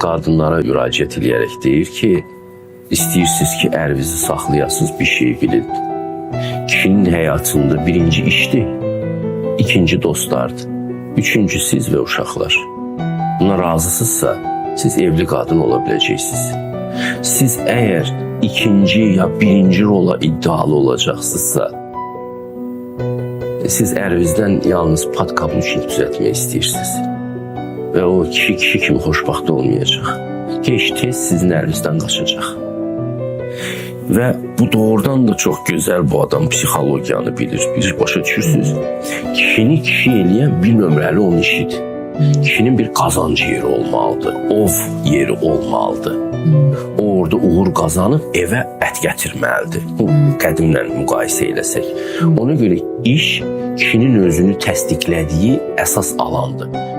Qadınlara müraciət edərək deyir ki, istəyirsiniz ki, ərinizi saxlayasınız, bir şey bilin. Kişinin həyatında birinci işdir, ikinci dostlardır, üçüncü siz və uşaqlar. Buna razısınızsa, siz evli qadın ola biləcəksiniz. Siz əgər ikinci ya birinci rola iddialı olacaqsınızsa, siz ərinizdən yalnız pat kabuşini düzəltmək istəyirsiniz. Və o kişi kimi xoşbaxt olmayacaq. Tez sizin ərinizdən qaçacaq. Və bu doğrudan da çox gözəl bu adam psixologiyanı bilir. Başa düşürsünüz. Kişini kişi eləyən bir nömrəli onun işidir. Kişinin bir qazancı yeri olmalıdır. Ov yeri olmalıdır. O orada uğur qazanıb evə ət gətirməlidir. Bu qədimlə müqayisə eləsək. Ona görə iş kişinin özünü təsdiqlədiyi əsas alandır.